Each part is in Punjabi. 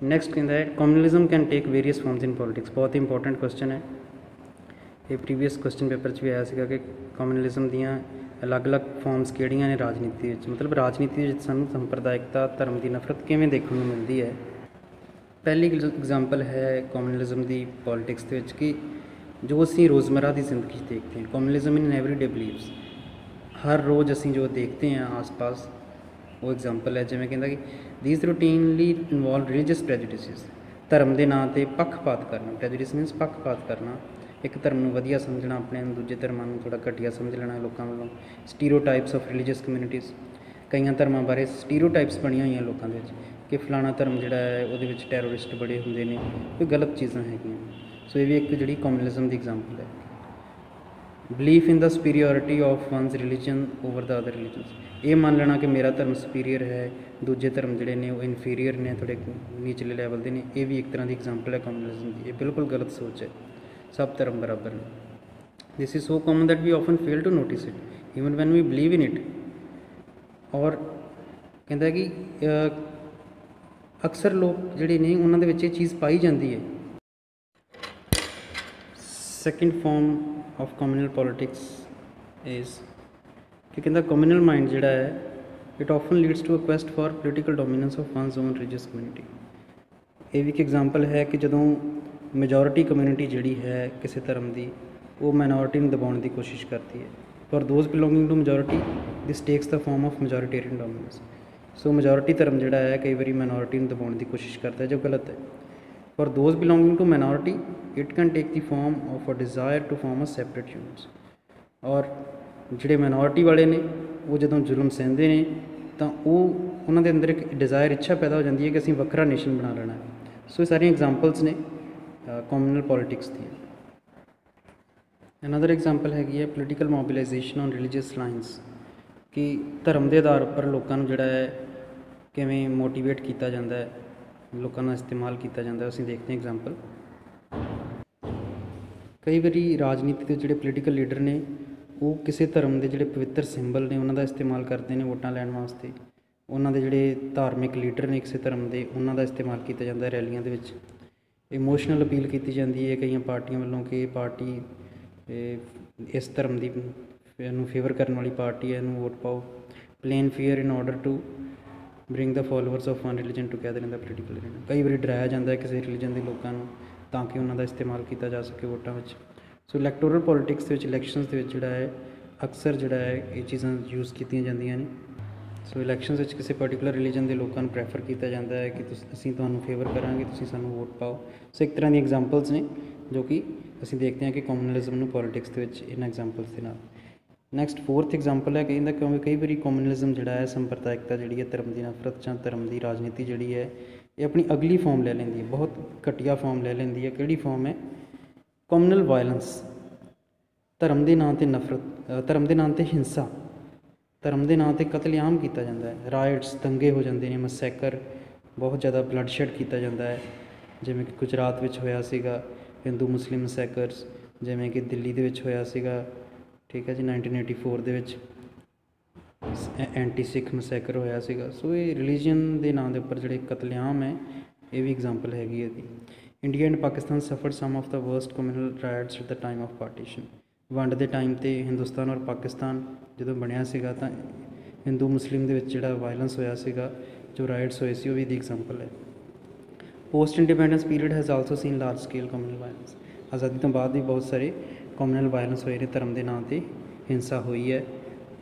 ਨੈਕਸਟ ਕਹਿੰਦਾ ਹੈ communalism can take various forms in politics. ਬਹੁਤ ਹੀ ਇੰਪੋਰਟੈਂਟ ਕੁਐਸਚਨ ਹੈ ਇਹ, ਪ੍ਰੀਵੀਅਸ ਕੁਐਸਚਨ ਪੇਪਰ 'ਚ ਵੀ ਆਇਆ ਸੀਗਾ ਕਿ ਕਮਿਊਨਲਿਜ਼ਮ ਦੀਆਂ ਅਲੱਗ-ਅਲੱਗ ਫਾਰਮਸ ਕਿਹੜੀਆਂ ਨੇ ਰਾਜਨੀਤੀ ਵਿੱਚ, ਮਤਲਬ ਰਾਜਨੀਤੀ ਵਿੱਚ ਸਾਨੂੰ ਸੰਪਰਦਾਇਕਤਾ, ਧਰਮ ਦੀ ਨਫ਼ਰਤ ਕਿਵੇਂ ਦੇਖਣ ਨੂੰ ਮਿਲਦੀ ਹੈ। ਪਹਿਲੀ ਐਗਜ਼ਾਮਪਲ ਹੈ ਕਮਿਊਨਲਿਜ਼ਮ ਦੀ ਪੋਲੀਟਿਕਸ ਦੇ ਵਿੱਚ ਕਿ ਜੋ ਅਸੀਂ ਰੋਜ਼ਮर्रा ਦੀ ਜ਼ਿੰਦਗੀ 'ਚ ਦੇਖਦੇ ਹਾਂ, ਕਮਿਊਨਲਿਜ਼ਮ ਇਨ ਐਵਰੀਡੇ ਬਿਲੀਵਸ, ਹਰ ਰੋਜ਼ ਅਸੀਂ ਜੋ ਦੇਖਦੇ ਹਾਂ ਆਸ-ਪਾਸ, ਉਹ ਐਗਜ਼ਾਮਪਲ ਹੈ। ਜਿਵੇਂ ਕਹਿੰਦਾ ਕਿ ਥੀਸ ਰੂਟੀਨਲੀ ਇਨਵੋਲਵ ਰਿਲੀਜੀਅਸ ਪ੍ਰੈਜੁਡਿਸਿਸ, ਧਰਮ ਦੇ ਨਾਂ 'ਤੇ ਪੱਖਪਾਤ ਕਰਨਾ। ਪ੍ਰੈਜੁਡਿਸ ਮੀਨਸ ਪੱਖਪਾਤ ਕਰਨਾ, ਇੱਕ ਧਰਮ ਨੂੰ ਵਧੀਆ ਸਮਝਣਾ, ਆਪਣੇ ਦੂਜੇ ਧਰਮਾਂ ਨੂੰ ਥੋੜ੍ਹਾ ਘਟੀਆ ਸਮਝ ਲੈਣਾ ਲੋਕਾਂ ਵੱਲੋਂ। ਸਟੀਰੀਓਟਾਈਪਸ ਆਫ ਰਿਲੀਜੀਅਸ ਕਮਿਊਨਿਟੀਜ਼, ਕਈਆਂ ਧਰਮਾਂ ਬਾਰੇ ਸਟੀਰੀਓਟਾਈਪਸ ਬਣੀਆਂ ਹੋਈਆਂ ਲੋਕਾਂ ਦੇ ਵਿੱਚ ਕਿ ਫਲਾਣਾ ਧਰਮ ਜਿਹੜਾ ਹੈ ਉਹਦੇ ਵਿੱਚ ਟੈਰੋਰਿਸਟ ਬੜੇ ਹੁੰਦੇ ਨੇ, ਕੋਈ ਗਲਤ ਚੀਜ਼ਾਂ ਹੈਗੀਆਂ। ਸੋ ਇਹ ਵੀ ਇੱਕ ਜਿਹੜੀ ਕਮਿਊਨਲਿਜ਼ਮ ਦੀ ਐਗਜ਼ਾਮਪਲ ਹੈ। Belief in the superiority of one's religion over the other religions, ਇਹ ਮੰਨ ਲੈਣਾ ਕਿ ਮੇਰਾ ਧਰਮ ਸੁਪੀਰੀਅਰ ਹੈ, ਦੂਜੇ ਧਰਮ ਜਿਹੜੇ ਨੇ ਉਹ ਇਨਫੀਰੀਅਰ ਨੇ, ਥੋੜ੍ਹੇ ਨੀਚਲੇ ਲੈਵਲ ਦੇ ਨੇ। ਇਹ ਵੀ ਇੱਕ ਤਰ੍ਹਾਂ ਦੀ ਐਗਜ਼ਾਮਪਲ ਹੈ ਕਮਿਊਨਲਿਜ਼ਮ ਦੀ। ਇਹ ਬਿਲਕੁਲ ਗਲਤ ਸੋਚ ਹੈ, ਸਭ ਧਰਮ ਬਰਾਬਰ ਨੇ। This is so common that we often fail to notice it even when we believe in it. ਔਰ ਕਹਿੰਦਾ ਕਿ ਅਕਸਰ ਲੋਕ ਜਿਹੜੇ ਨੇ ਉਹਨਾਂ ਦੇ ਵਿੱਚ ਇਹ ਚੀਜ਼ ਪਾਈ ਜਾਂਦੀ ਹੈ। Second form of communal politics is ਕਿ ਕਹਿੰਦਾ ਕਮਿਊਨਲ ਮਾਈਂਡ ਜਿਹੜਾ ਹੈ it often leads to a quest for political dominance of one's own religious community. ਇਹ ਵੀ ਇੱਕ ਐਗਜ਼ਾਮਪਲ ਹੈ ਕਿ ਜਦੋਂ ਮੈਜੋਰਿਟੀ ਕਮਿਊਨਿਟੀ ਜਿਹੜੀ ਹੈ ਕਿਸੇ ਧਰਮ ਦੀ, ਉਹ ਮਾਈਨੋਰਿਟੀ ਨੂੰ ਦਬਾਉਣ ਦੀ ਕੋਸ਼ਿਸ਼ ਕਰਦੀ ਹੈ। For those belonging to majority this takes the form of majoritarian dominance. So majority ਧਰਮ ਜਿਹੜਾ ਹੈ ਕਈ ਵਾਰੀ ਮਾਈਨੋਰਿਟੀ ਨੂੰ ਦਬਾਉਣ ਦੀ ਕੋਸ਼ਿਸ਼ ਕਰਦਾ ਹੈ, ਜੋ ਗਲਤ ਹੈ। For those belonging to minority it can take the form of a desire to form a separate units. ਔਰ ਜਿਹੜੇ ਮਾਈਨੋਰਿਟੀ ਵਾਲੇ ਨੇ ਉਹ ਜਦੋਂ ਜ਼ੁਲਮ ਸਹਿੰਦੇ ਨੇ ਤਾਂ ਉਹਨਾਂ ਦੇ ਅੰਦਰ ਇੱਕ ਡਿਜ਼ਾਇਰ, ਇੱਛਾ ਪੈਦਾ ਹੋ ਜਾਂਦੀ ਹੈ ਕਿ ਅਸੀਂ ਵੱਖਰਾ ਨੇਸ਼ਨ ਬਣਾ ਲੈਣਾ ਹੈ। ਸੋ ਇਹ ਸਾਰੀਆਂ ਐਗਜ਼ਾਮਪਲਸ ਨੇ ਕਮਿਊਨਲ ਪੋਲੀਟਿਕਸ ਦੀਆਂ। ਅਨਦਰ ਐਗਜ਼ਾਮਪਲ ਹੈਗੀ ਹੈ political mobilisation on religious lines, ਕਿ ਧਰਮ ਦੇ ਆਧਾਰ ਉੱਪਰ ਲੋਕਾਂ ਨੂੰ ਜਿਹੜਾ ਹੈ ਕਿਵੇਂ ਮੋਟੀਵੇਟ ਕੀਤਾ ਜਾਂਦਾ ਹੈ, ਲੋਕਾਂ ਨਾਲ ਇਸਤੇਮਾਲ ਕੀਤਾ ਜਾਂਦਾ। ਅਸੀਂ ਦੇਖਦੇ ਹਾਂ ਐਗਜ਼ਾਮਪਲ, ਕਈ ਵਾਰੀ ਰਾਜਨੀਤੀ ਦੇ ਜਿਹੜੇ ਪੋਲੀਟੀਕਲ ਲੀਡਰ ਨੇ ਉਹ ਕਿਸੇ ਧਰਮ ਦੇ ਜਿਹੜੇ ਪਵਿੱਤਰ ਸਿੰਬਲ ਨੇ ਉਹਨਾਂ ਦਾ ਇਸਤੇਮਾਲ ਕਰਦੇ ਨੇ ਵੋਟਾਂ ਲੈਣ ਵਾਸਤੇ। ਉਹਨਾਂ ਦੇ ਜਿਹੜੇ ਧਾਰਮਿਕ ਲੀਡਰ ਨੇ ਕਿਸੇ ਧਰਮ ਦੇ, ਉਹਨਾਂ ਦਾ ਇਸਤੇਮਾਲ ਕੀਤਾ ਜਾਂਦਾ ਰੈਲੀਆਂ ਦੇ ਵਿੱਚ। ਇਮੋਸ਼ਨਲ ਅਪੀਲ ਕੀਤੀ ਜਾਂਦੀ ਹੈ ਕਈਆਂ ਪਾਰਟੀਆਂ ਵੱਲੋਂ ਕਿ ਇਹ ਪਾਰਟੀ ਇਸ ਧਰਮ ਦੀ ਨੂੰ ਫੇਵਰ ਕਰਨ ਵਾਲੀ ਪਾਰਟੀ ਹੈ, ਇਹਨੂੰ ਵੋਟ ਪਾਓ। Plain fear in order to bring the followers of one religion together in the political arena. ਕਈ ਵਾਰੀ ਡਰਾਇਆ ਜਾਂਦਾ ਹੈ ਕਿਸੇ ਰਿਲੀਜਨ ਦੇ ਲੋਕਾਂ ਨੂੰ ਤਾਂ ਕਿ ਉਹਨਾਂ ਦਾ ਇਸਤੇਮਾਲ ਕੀਤਾ ਜਾ ਸਕੇ ਵੋਟਾਂ ਵਿੱਚ। ਸੋ ਇਲੈਕਟੋਰਲ ਪੋਲੀਟਿਕਸ ਦੇ ਵਿੱਚ, ਇਲੈਕਸ਼ਨਸ ਦੇ ਵਿੱਚ ਜਿਹੜਾ ਹੈ ਅਕਸਰ ਜਿਹੜਾ ਹੈ ਇਹ ਚੀਜ਼ਾਂ ਯੂਜ਼ ਕੀਤੀਆਂ ਜਾਂਦੀਆਂ ਨੇ। ਸੋ ਇਲੈਕਸ਼ਨਸ ਵਿੱਚ ਕਿਸੇ ਪਰਟੀਕੂਲਰ ਰਿਲੀਜਨ ਦੇ ਲੋਕਾਂ ਨੂੰ ਪ੍ਰੈਫਰ ਕੀਤਾ ਜਾਂਦਾ ਹੈ ਕਿ ਅਸੀਂ ਤੁਹਾਨੂੰ ਫੇਵਰ ਕਰਾਂਗੇ, ਤੁਸੀਂ ਸਾਨੂੰ ਵੋਟ ਪਾਓ। ਸੋ ਇੱਕ ਤਰ੍ਹਾਂ ਦੀ ਐਗਜ਼ਾਮਪਲਸ ਨੇ ਜੋ ਕਿ ਅਸੀਂ ਦੇਖਦੇ ਹਾਂ ਕਿ ਕਮਿਊਨਲਿਜ਼ਮ ਨੂੰ ਪੋਲੀਟਿਕਸ ਦੇ ਵਿੱਚ ਇਹਨਾਂ ਐਗਜ਼ਾਮਪਲਸ ਦੇ ਨਾਲ। ਨੈਕਸਟ ਫੋਰਥ ਐਗਜ਼ਾਮਪਲ ਹੈ ਕਹਿੰਦਾ ਕਿਉਂਕਿ ਕਈ ਵਾਰੀ ਕਮਿਊਨਲਿਜ਼ਮ ਜਿਹੜਾ ਹੈ, ਸੰਪਰਦਾਇਕਤਾ ਜਿਹੜੀ ਹੈ, ਧਰਮ ਦੀ ਨਫ਼ਰਤ ਜਾਂ ਧਰਮ ਦੀ ਰਾਜਨੀਤੀ ਜਿਹੜੀ ਹੈ ਇਹ ਆਪਣੀ ਅਗਲੀ ਫਾਰਮ ਲੈ ਲੈਂਦੀ ਹੈ, ਬਹੁਤ ਘਟੀਆ ਫਾਰਮ ਲੈ ਲੈਂਦੀ ਹੈ। ਕਿਹੜੀ ਫਾਰਮ ਹੈ? ਕਮਿਊਨਲ ਵਾਇਲੈਂਸ, ਧਰਮ ਦੇ ਨਾਂ 'ਤੇ ਨਫ਼ਰਤ, ਧਰਮ ਦੇ ਨਾਂ 'ਤੇ ਹਿੰਸਾ, ਧਰਮ ਦੇ ਨਾਂ 'ਤੇ ਕਤਲੇਆਮ ਕੀਤਾ ਜਾਂਦਾ ਹੈ। ਰਾਈਟਸ, ਦੰਗੇ ਹੋ ਜਾਂਦੇ ਨੇ, ਮਸੈਕਰ, ਬਹੁਤ ਜ਼ਿਆਦਾ ਬਲੱਡ ਸ਼ੈਡ ਕੀਤਾ ਜਾਂਦਾ ਹੈ। ਜਿਵੇਂ ਕਿ ਗੁਜਰਾਤ ਵਿੱਚ ਹੋਇਆ ਸੀਗਾ ਹਿੰਦੂ ਮੁਸਲਿਮ ਮਸੈਕਰਸ, ਜਿਵੇਂ ਕਿ ਦਿੱਲੀ ਦੇ ਵਿੱਚ ਹੋਇਆ ਸੀਗਾ, ਠੀਕ ਹੈ ਜੀ, 1984 ਦੇ ਵਿੱਚ ਐਂਟੀ ਸਿੱਖ ਮਸੈਕਰ ਹੋਇਆ ਸੀਗਾ। ਸੋ ਇਹ ਰਿਲੀਜਨ ਦੇ ਨਾਂ ਦੇ ਉੱਪਰ ਜਿਹੜੇ ਕਤਲੇਆਮ ਹੈ ਇਹ ਵੀ ਐਗਜ਼ਾਮਪਲ ਹੈਗੀ ਇਹਦੀ। India and Pakistan suffered some of the worst communal riots at the time of partition. ਵੰਡ ਦੇ ਟਾਈਮ 'ਤੇ ਹਿੰਦੁਸਤਾਨ ਔਰ ਪਾਕਿਸਤਾਨ ਜਦੋਂ ਬਣਿਆ ਸੀਗਾ ਤਾਂ ਹਿੰਦੂ ਮੁਸਲਿਮ ਦੇ ਵਿੱਚ ਜਿਹੜਾ ਵਾਇਲੈਂਸ ਹੋਇਆ ਸੀਗਾ, ਜੋ ਰਾਈਟਸ ਹੋਏ ਸੀ, ਉਹ ਵੀ ਇਹਦੀ ਐਗਜ਼ਾਮਪਲ ਹੈ। Post independence period has also scene large scale communal violence. ਆਜ਼ਾਦੀ ਤੋਂ ਬਾਅਦ ਵੀ ਬਹੁਤ ਸਾਰੇ ਕਮਿਊਨਲ ਵਾਇਲੈਂਸ ਹੋਏ ਨੇ, ਧਰਮ ਦੇ ਨਾਂ 'ਤੇ ਹਿੰਸਾ ਹੋਈ ਹੈ।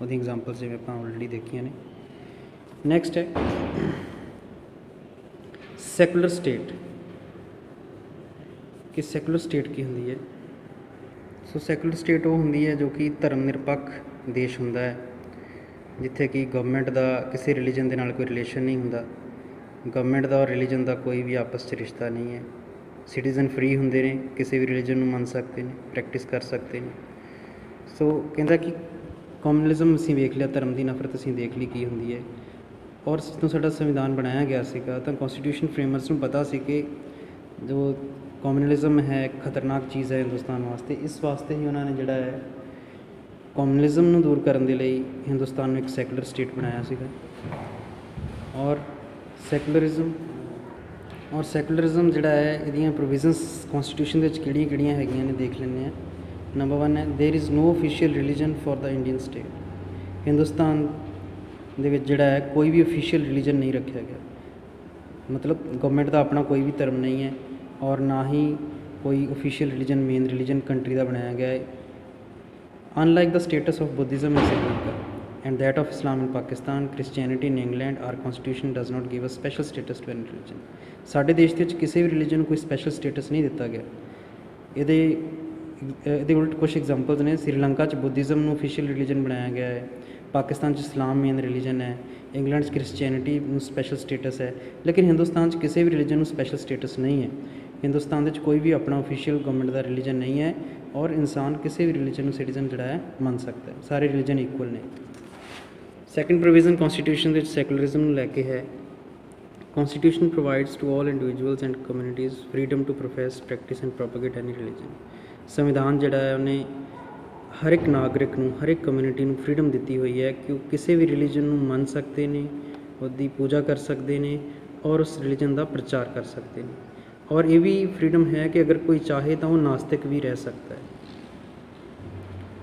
ਉਹਦੀ ਐਗਜ਼ਾਮਪਲਸ ਜਿਵੇਂ ਆਪਾਂ ਆਲਰੇਡੀ ਦੇਖੀਆਂ ਨੇ। ਨੈਕਸਟ ਹੈ ਸੈਕੂਲਰ ਸਟੇਟ, ਕਿ ਸੈਕੂਲਰ ਸਟੇਟ ਕੀ ਹੁੰਦੀ ਹੈ। ਸੋ ਸੈਕੂਲਰ ਸਟੇਟ ਉਹ ਹੁੰਦੀ ਹੈ ਜੋ ਕਿ ਧਰਮ ਨਿਰਪੱਖ ਦੇਸ਼ ਹੁੰਦਾ ਹੈ, ਜਿੱਥੇ ਕਿ ਗਵਰਨਮੈਂਟ ਦਾ ਕਿਸੇ ਰਿਲੀਜਨ ਦੇ ਨਾਲ ਕੋਈ ਰਿਲੇਸ਼ਨ ਨਹੀਂ ਹੁੰਦਾ। ਗਵਰਨਮੈਂਟ ਦਾ ਔਰ ਰਿਲੀਜਨ ਦਾ ਕੋਈ ਵੀ ਆਪਸ 'ਚ ਰਿਸ਼ਤਾ ਨਹੀਂ ਹੈ। ਸਿਟੀਜ਼ਨ ਫਰੀ ਹੁੰਦੇ ਨੇ, ਕਿਸੇ ਵੀ ਰਿਲੀਜਨ ਨੂੰ ਮੰਨ ਸਕਦੇ ਨੇ, ਪ੍ਰੈਕਟਿਸ ਕਰ ਸਕਦੇ ਨੇ। ਸੋ ਕਹਿੰਦਾ ਕਿ ਕਮਿਊਨਲਿਜ਼ਮ ਅਸੀਂ ਵੇਖ ਲਿਆ, ਧਰਮ ਦੀ ਨਫ਼ਰਤ ਅਸੀਂ ਦੇਖ ਲਈ ਕੀ ਹੁੰਦੀ ਹੈ। ਔਰ ਜਦੋਂ ਸਾਡਾ ਸੰਵਿਧਾਨ ਬਣਾਇਆ ਗਿਆ ਸੀਗਾ ਤਾਂ ਕੌਂਸਟੀਟਿਊਸ਼ਨ ਫਰੇਮਰਸ ਨੂੰ ਪਤਾ ਸੀ ਕਿ ਜੋ ਕਮਿਊਨਲਿਜ਼ਮ ਹੈ ਖਤਰਨਾਕ ਚੀਜ਼ ਹੈ ਹਿੰਦੁਸਤਾਨ ਵਾਸਤੇ। ਇਸ ਵਾਸਤੇ ਹੀ ਉਹਨਾਂ ਨੇ ਜਿਹੜਾ ਹੈ ਕਮਿਊਨਲਿਜ਼ਮ ਨੂੰ ਦੂਰ ਕਰਨ ਦੇ ਲਈ ਹਿੰਦੁਸਤਾਨ ਨੂੰ ਇੱਕ ਸੈਕੂਲਰ ਸਟੇਟ ਬਣਾਇਆ ਸੀਗਾ। ਔਰ ਸੈਕੂਲਰਿਜ਼ਮ ਔਰ ਸੈਕੂਲਰਿਜ਼ਮ ਜਿਹੜਾ ਹੈ ਇਹਦੀਆਂ ਪ੍ਰੋਵੀਜ਼ਨਸ ਕੌਂਸਟੀਟਿਊਸ਼ਨ ਦੇ ਵਿੱਚ ਕਿਹੜੀਆਂ ਹੈਗੀਆਂ ਨੇ ਦੇਖ ਲੈਂਦੇ ਹਾਂ। ਨੰਬਰ 1 ਹੈ there is no official religion for the Indian state. Hindustan ਦੇ ਵਿੱਚ ਜਿਹੜਾ ਹੈ ਕੋਈ ਵੀ ਓਫੀਸ਼ੀਅਲ ਰਿਲੀਜਨ ਨਹੀਂ ਰੱਖਿਆ ਗਿਆ, ਮਤਲਬ ਗਵਰਨਮੈਂਟ ਦਾ ਆਪਣਾ ਕੋਈ ਵੀ ਧਰਮ ਨਹੀਂ ਹੈ ਔਰ ਨਾ ਹੀ ਕੋਈ official religion main religion country ਦਾ ਬਣਾਇਆ ਗਿਆ ਹੈ। Unlike the status of Buddhism in Sri Lanka and that of Islam in Pakistan, Christianity in England, our constitution does not give a special status to any religion। ਸਾਡੇ ਦੇਸ਼ ਦੇ ਵਿੱਚ ਕਿਸੇ ਵੀ ਰਿਲੀਜਨ ਨੂੰ ਕੋਈ ਸਪੈਸ਼ਲ ਸਟੇਟਸ ਨਹੀਂ ਦਿੱਤਾ ਗਿਆ। ਇਹਦੇ ਉਲਟ ਕੁਛ ਐਗਜ਼ਾਮਪਲਸ ਨੇ। ਸ੍ਰੀਲੰਕਾ 'ਚ ਬੁੱਧਿਜ਼ਮ ਨੂੰ ਓਫੀਸ਼ੀਅਲ ਰਿਲੀਜਨ ਬਣਾਇਆ ਗਿਆ ਹੈ, ਪਾਕਿਸਤਾਨ 'ਚ ਇਸਲਾਮ ਮੇਨ ਰਿਲੀਜਨ ਹੈ, ਇੰਗਲੈਂਡ 'ਚ ਕ੍ਰਿਸਚੈਨਿਟੀ ਨੂੰ ਸਪੈਸ਼ਲ ਸਟੇਟਸ ਹੈ, ਲੇਕਿਨ ਹਿੰਦੁਸਤਾਨ 'ਚ ਕਿਸੇ ਵੀ ਰਿਲੀਜਨ ਨੂੰ ਸਪੈਸ਼ਲ ਸਟੇਟਸ ਨਹੀਂ ਹੈ। ਹਿੰਦੁਸਤਾਨ ਦੇ ਵਿੱਚ ਕੋਈ ਵੀ ਆਪਣਾ ਓਫੀਸ਼ੀਅਲ ਗਵਰਨਮੈਂਟ ਦਾ ਰਿਲੀਜਨ ਨਹੀਂ ਹੈ ਔਰ ਇਨਸਾਨ ਕਿਸੇ ਵੀ ਰਿਲੀਜਨ ਨੂੰ ਸਿਟੀਜ਼ਨ ਜਿਹੜਾ ਹੈ ਮੰਨ ਸਕਦਾ ਹੈ। ਸਾਰੇ ਰਿਲੀਜਨ ਇਕੁਅਲ ਨੇ। ਸੈਕੰਡ ਪ੍ਰੋਵੀਜ਼ਨ ਕੌਂਸਟੀਟਿਊਸ਼ਨ ਦੇ ਵਿੱਚ ਸੈਕੂਲਰਿਜ਼ਮ ਨੂੰ ਲੈ ਕੇ ਹੈ। Constitution provides to all individuals and communities freedom to profess, practice and propagate any religion. ਸੰਵਿਧਾਨ ਜਿਹੜਾ ਹੈ ਉਹਨੇ ਹਰ ਇੱਕ ਨਾਗਰਿਕ ਨੂੰ, ਹਰ ਇੱਕ ਕਮਿਊਨਿਟੀ ਨੂੰ ਫਰੀडम ਦਿੱਤੀ ਹੋਈ ਹੈ ਕਿ ਉਹ ਕਿਸੇ ਵੀ ਰਿਲੀਜਨ ਨੂੰ ਮੰਨ ਸਕਦੇ ਨੇ, ਉਹਦੀ ਪੂਜਾ ਕਰ ਸਕਦੇ ਨੇ ਔਰ ਉਸ ਰਿਲੀਜਨ ਦਾ ਪ੍ਰਚਾਰ ਕਰ ਸਕਦੇ ਨੇ। ਔਰ ਇਹ ਵੀ ਫਰੀडम ਹੈ ਕਿ ਅਗਰ ਕੋਈ ਚਾਹੇ ਤਾਂ ਉਹ ਨਾਸਤਿਕ ਵੀ ਰਹਿ ਸਕਦਾ ਹੈ।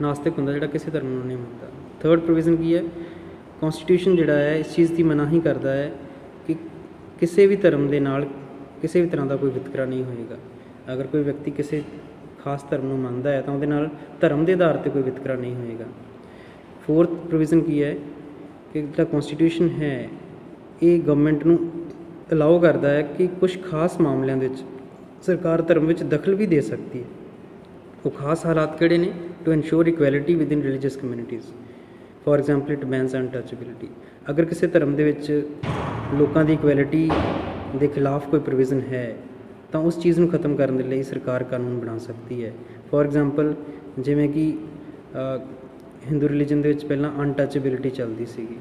ਨਾਸਤਿਕ ਹੁੰਦਾ ਜਿਹੜਾ ਕਿਸੇ ਧਰਮ ਨੂੰ ਨਹੀਂ ਮੰਨਦਾ। ਥਰਡ ਪ੍ਰੋਵੀਜ਼ਨ ਕੀ ਹੈ? ਕੌਂਸਟੀਟਿਊਸ਼ਨ ਜਿਹੜਾ ਹੈ ਇਸ ਚੀਜ਼ ਦੀ ਮਨਾਹੀ ਕਰਦਾ ਹੈ ਕਿ ਕਿਸੇ ਵੀ ਧਰਮ ਦੇ ਨਾਲ ਕਿਸੇ ਵੀ ਤਰ੍ਹਾਂ ਦਾ ਕੋਈ ਵਿਤਕਰਾ ਨਹੀਂ ਹੋਏਗਾ। ਅਗਰ ਕੋਈ ਵਿਅਕਤੀ ਕਿਸੇ ਖਾਸ ਧਰਮ ਨੂੰ ਮੰਨਦਾ ਹੈ ਤਾਂ ਉਹਦੇ ਨਾਲ ਧਰਮ ਦੇ ਆਧਾਰ 'ਤੇ ਕੋਈ ਵਿਤਕਰਾ ਨਹੀਂ ਹੋਏਗਾ। ਫੋਰਥ ਪ੍ਰੋਵੀਜ਼ਨ ਕੀ ਹੈ ਕਿ ਜਿਹੜਾ ਕੌਂਸਟੀਟਿਊਸ਼ਨ ਹੈ ਇਹ ਗਵਰਨਮੈਂਟ ਨੂੰ ਅਲਾਓ ਕਰਦਾ ਹੈ ਕਿ ਕੁਛ ਖਾਸ ਮਾਮਲਿਆਂ ਦੇ ਵਿੱਚ ਸਰਕਾਰ ਧਰਮ ਵਿੱਚ ਦਖਲ ਵੀ ਦੇ ਸਕਦੀ ਹੈ। ਉਹ ਖਾਸ ਹਾਲਾਤ ਕਿਹੜੇ ਨੇ? To ensure equality within religious communities. For example it bans untouchability. ਅਗਰ ਕਿਸੇ ਧਰਮ ਦੇ ਵਿੱਚ ਲੋਕਾਂ ਦੀ ਇਕੁਐਲਿਟੀ ਦੇ ਖਿਲਾਫ ਕੋਈ ਪ੍ਰੋਵੀਜ਼ਨ ਹੈ ਤਾਂ ਉਸ ਚੀਜ਼ ਨੂੰ ਖਤਮ ਕਰਨ ਦੇ ਲਈ ਸਰਕਾਰ ਕਾਨੂੰਨ ਬਣਾ ਸਕਦੀ ਹੈ। ਫੋਰ ਐਗਜ਼ਾਮਪਲ ਜਿਵੇਂ ਕਿ ਹਿੰਦੂ ਰਿਲੀਜਨ ਦੇ ਵਿੱਚ ਪਹਿਲਾਂ ਅਨਟੱਚੇਬਿਲਿਟੀ ਚੱਲਦੀ ਸੀਗੀ,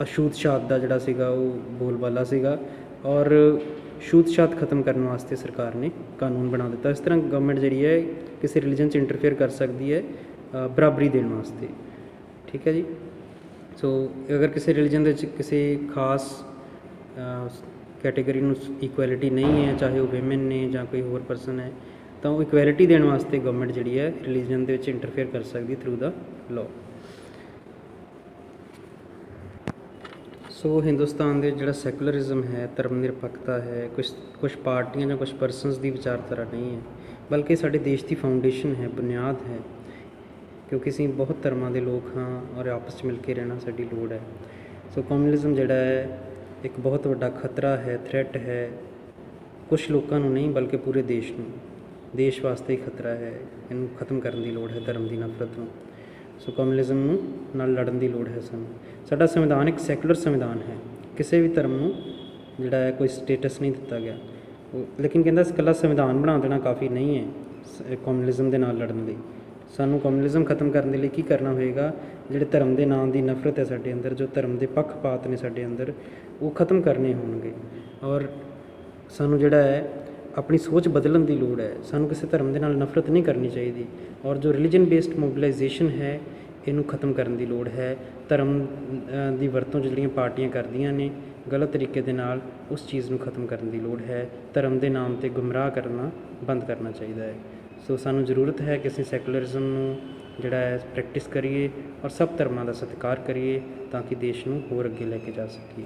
ਅਛੂਤ ਛਾਤ ਦਾ ਜਿਹੜਾ ਸੀਗਾ ਉਹ ਬੋਲਬਾਲਾ ਸੀਗਾ ਔਰ ਛੂਤ ਛਾਤ ਖਤਮ ਕਰਨ ਵਾਸਤੇ ਸਰਕਾਰ ਨੇ ਕਾਨੂੰਨ ਬਣਾ ਦਿੱਤਾ। ਇਸ ਤਰ੍ਹਾਂ ਗਵਰਨਮੈਂਟ ਜਿਹੜੀ ਹੈ ਕਿਸੇ ਰਿਲੀਜਨ 'ਚ ਇੰਟਰਫੇਅਰ ਕਰ ਸਕਦੀ ਹੈ ਬਰਾਬਰੀ ਦੇਣ ਵਾਸਤੇ। ਠੀਕ ਹੈ ਜੀ। ਸੋ ਅਗਰ ਕਿਸੇ ਰਿਲੀਜਨ ਦੇ ਵਿੱਚ ਕਿਸੇ ਖਾਸ ਕੈਟੇਗਰੀ ਨੂੰ ਇਕੁਐਲਿਟੀ ਨਹੀਂ ਹੈ, ਚਾਹੇ ਉਹ ਵਿਮਨ ਨੇ ਜਾਂ ਕੋਈ ਹੋਰ ਪਰਸਨ ਹੈ, ਤਾਂ ਉਹ ਇਕੁਐਲਿਟੀ ਦੇਣ ਵਾਸਤੇ ਗਵਰਨਮੈਂਟ ਜਿਹੜੀ ਹੈ ਰਿਲੀਜਨ ਦੇ ਵਿੱਚ ਇੰਟਰਫੇਅਰ ਕਰ ਸਕਦੀ ਥਰੂ ਦਾ ਲਾਅ। ਸੋ ਹਿੰਦੁਸਤਾਨ ਦੇ ਜਿਹੜਾ ਸੈਕੂਲਰਿਜ਼ਮ ਹੈ, ਧਰਮ ਨਿਰਪੱਖਤਾ ਹੈ, ਕੁਛ ਪਾਰਟੀਆਂ ਜਾਂ ਕੁਛ ਪਰਸਨਸ ਦੀ ਵਿਚਾਰਧਾਰਾ ਨਹੀਂ ਹੈ, ਬਲਕਿ ਸਾਡੇ ਦੇਸ਼ ਦੀ ਫਾਊਂਡੇਸ਼ਨ ਹੈ, ਬੁਨਿਆਦ ਹੈ, ਕਿਉਂਕਿ ਅਸੀਂ ਬਹੁਤ ਧਰਮਾਂ ਦੇ ਲੋਕ ਹਾਂ ਔਰ ਆਪਸ 'ਚ ਮਿਲ ਕੇ ਰਹਿਣਾ ਸਾਡੀ ਲੋੜ ਹੈ। ਸੋ ਕਮਿਊਨਿਜ਼ਮ ਜਿਹੜਾ ਹੈ ਇੱਕ ਬਹੁਤ ਵੱਡਾ ਖਤਰਾ ਹੈ, ਥ੍ਰੈਟ ਹੈ, ਕੁਛ ਲੋਕਾਂ ਨੂੰ ਨਹੀਂ ਬਲਕਿ ਪੂਰੇ ਦੇਸ਼ ਨੂੰ, ਦੇਸ਼ ਵਾਸਤੇ ਹੀ ਖਤਰਾ ਹੈ। ਇਹਨੂੰ ਖਤਮ ਕਰਨ ਦੀ ਲੋੜ ਹੈ, ਧਰਮ ਦੀ ਨਫ਼ਰਤ ਨੂੰ। ਸੋ ਕਮਿਊਨਿਜ਼ਮ ਨੂੰ ਨਾਲ ਲੜਨ ਦੀ ਲੋੜ ਹੈ ਸਾਨੂੰ। ਸਾਡਾ ਸੰਵਿਧਾਨ ਇੱਕ ਸੈਕੂਲਰ ਸੰਵਿਧਾਨ ਹੈ, ਕਿਸੇ ਵੀ ਧਰਮ ਨੂੰ ਜਿਹੜਾ ਹੈ ਕੋਈ ਸਟੇਟਸ ਨਹੀਂ ਦਿੱਤਾ ਗਿਆ। ਲੇਕਿਨ ਕਹਿੰਦਾ ਇਕੱਲਾ ਸੰਵਿਧਾਨ ਬਣਾ ਦੇਣਾ ਕਾਫੀ ਨਹੀਂ ਹੈ ਕਮਿਊਨਿਜ਼ਮ ਦੇ ਨਾਲ ਲੜਨ ਲਈ। ਸਾਨੂੰ ਕਮਿਊਨਿਜ਼ਮ ਖਤਮ ਕਰਨ ਦੇ ਲਈ ਕੀ ਕਰਨਾ ਹੋਏਗਾ? ਜਿਹੜੇ ਧਰਮ ਦੇ ਨਾਂ ਦੀ ਨਫ਼ਰਤ ਹੈ ਸਾਡੇ ਅੰਦਰ, ਜੋ ਧਰਮ ਦੇ ਪੱਖਪਾਤ ਨੇ ਸਾਡੇ ਅੰਦਰ, ਉਹ ਖਤਮ ਕਰਨੇ ਹੋਣਗੇ। ਔਰ ਸਾਨੂੰ ਜਿਹੜਾ ਹੈ ਆਪਣੀ ਸੋਚ ਬਦਲਣ ਦੀ ਲੋੜ ਹੈ। ਸਾਨੂੰ ਕਿਸੇ ਧਰਮ ਦੇ ਨਾਲ ਨਫ਼ਰਤ ਨਹੀਂ ਕਰਨੀ ਚਾਹੀਦੀ ਔਰ ਜੋ ਰਿਲੀਜਨ ਬੇਸਡ ਮੋਬਿਲਾਈਜੇਸ਼ਨ ਹੈ ਇਹਨੂੰ ਖਤਮ ਕਰਨ ਦੀ ਲੋੜ ਹੈ। ਧਰਮ ਦੀ ਵਰਤੋਂ ਜਿਹੜੀਆਂ ਪਾਰਟੀਆਂ ਕਰਦੀਆਂ ਨੇ ਗਲਤ ਤਰੀਕੇ ਦੇ ਨਾਲ, ਉਸ ਚੀਜ਼ ਨੂੰ ਖਤਮ ਕਰਨ ਦੀ ਲੋੜ ਹੈ। ਧਰਮ ਦੇ ਨਾਮ 'ਤੇ ਗੁੰਮਰਾਹ ਕਰਨਾ ਬੰਦ ਕਰਨਾ ਚਾਹੀਦਾ ਹੈ। ਸੋ ਸਾਨੂੰ ਜ਼ਰੂਰਤ ਹੈ ਕਿ ਅਸੀਂ ਸੈਕੂਲਰਿਜ਼ਮ ਨੂੰ ਜਿਹੜਾ ਹੈ ਪ੍ਰੈਕਟਿਸ ਕਰੀਏ ਔਰ ਸਭ ਧਰਮਾਂ ਦਾ ਸਤਿਕਾਰ ਕਰੀਏ ਤਾਂ ਕਿ ਦੇਸ਼ ਨੂੰ ਹੋਰ ਅੱਗੇ ਲੈ ਕੇ ਜਾ ਸਕੀਏ।